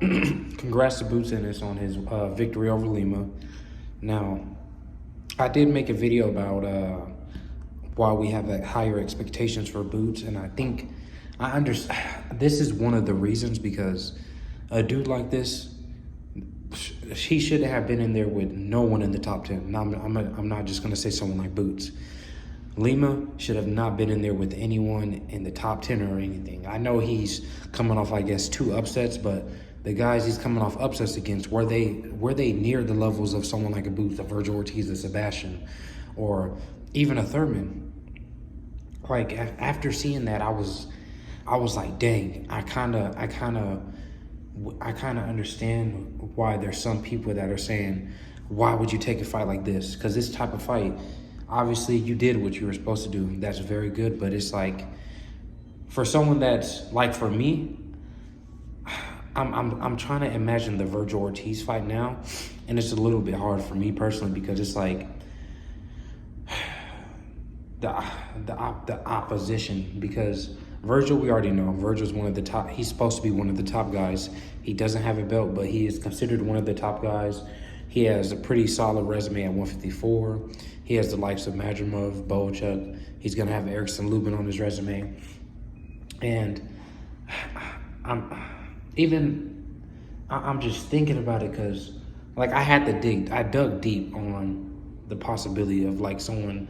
congrats to Boots Ennis on his victory over Lima. Now, I did make a video about why we have higher expectations for Boots, and I think I understand. This is one of the reasons, because a dude like this, he shouldn't have been in there with no one in the top 10. Now, I'm not just going to say someone like Boots. Lima should have not been in there with anyone in the top 10 or anything. I know he's coming off, I guess, 2 upsets, but the guys he's coming off upsets against, were they near the levels of someone like a Boots, a Virgil Ortiz, a Sebastian, or even a Thurman? Like, after seeing that, I was like, dang, I kind of understand why there's some people that are saying, why would you take a fight like this? Because this type of fight, obviously you did what you were supposed to do. That's very good, but it's like, for someone that's like, for me, I'm trying to imagine the Virgil Ortiz fight now, and it's a little bit hard for me personally, because it's like the opposition. Because Virgil, we already know, Virgil's one of the top. He's supposed to be one of the top guys. He doesn't have a belt, but he is considered one of the top guys. He has a pretty solid resume at 154. He has the likes of Madrimov, Bochuk. He's gonna have Erickson Lubin on his resume, and I'm just thinking about it, because like I dug deep on the possibility of like someone.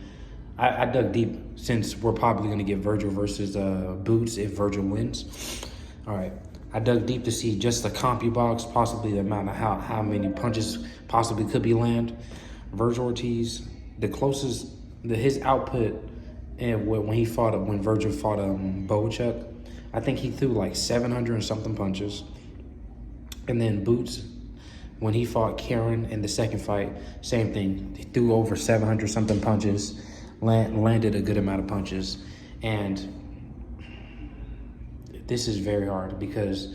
I dug deep, since we're probably going to get Virgil versus Boots if Virgil wins. All right. I dug deep to see just the CompuBox, possibly the amount of how many punches possibly could be land. Virgil Ortiz, the closest, his output, and when Virgil fought Bochuk, I think he threw like 700 and something punches. And then Boots, when he fought Karen in the second fight, same thing. He threw over 700 something punches. Landed a good amount of punches. And this is very hard, because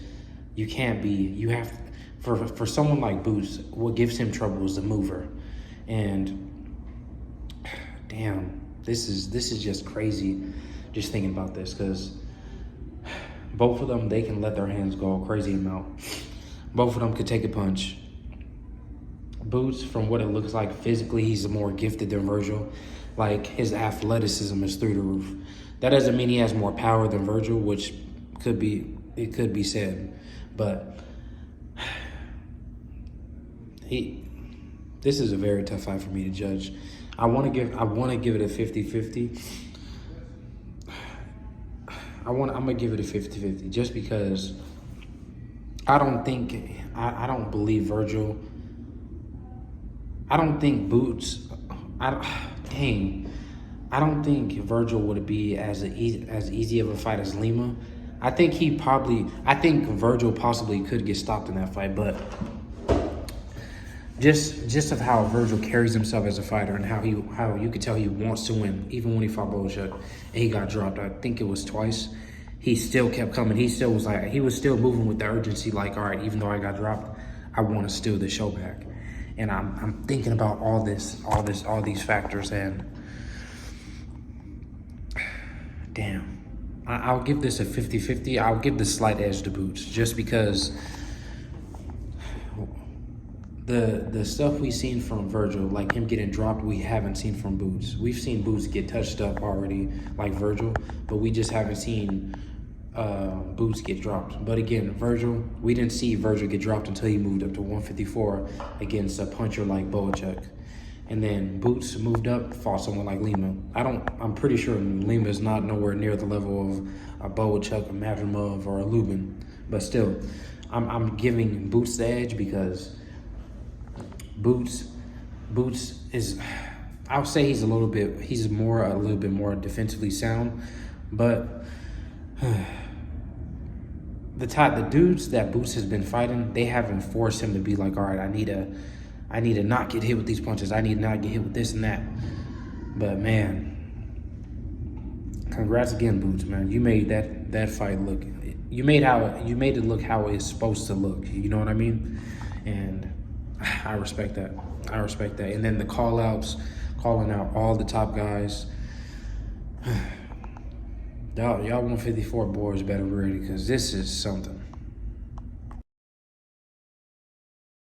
for someone like Boots, what gives him trouble is the mover. And damn, this is just crazy just thinking about this, because both of them, they can let their hands go a crazy amount. Both of them could take a punch. Boots, from what it looks like physically, he's more gifted than Virgil. Like, his athleticism is through the roof. That doesn't mean he has more power than Virgil, which could be said. But this is a very tough fight for me to judge. I want to give it a 50-50. I'm gonna give it a 50-50, just because I don't believe Virgil. I don't think Boots. I don't think Virgil would be as easy of a fight as Lima. I think Virgil possibly could get stopped in that fight, but just of how Virgil carries himself as a fighter, and how you could tell he wants to win, even when he fought Bochuk and he got dropped. I think it was twice. He still kept coming. He still was still moving with the urgency, like, all right, even though I got dropped, I want to steal the show back. And I'm thinking about all these factors, and damn, I'll give this a 50-50. I'll give the slight edge to Boots, just because the stuff we've seen from Virgil, like him getting dropped, we haven't seen from Boots. We've seen Boots get touched up already, like Virgil, but we just haven't seen Boots get dropped. But again, Virgil, we didn't see Virgil get dropped until he moved up to 154 against a puncher like Bochuk. And then Boots moved up, fought someone like Lima. I'm pretty sure Lima is not nowhere near the level of a Bochuk, a Madrimov, or a Lubin. But still, I'm giving Boots the edge, because Boots is, I'll say he's a little bit more defensively sound, but the dudes that Boots has been fighting, they haven't forced him to be like, all right, I need to not get hit with these punches. I need to not get hit with this and that. But man, congrats again, Boots, man. You made that fight look. You made it look how it's supposed to look. You know what I mean? And I respect that. And then the calling out all the top guys. Y'all 154 boys better be ready, because this is something.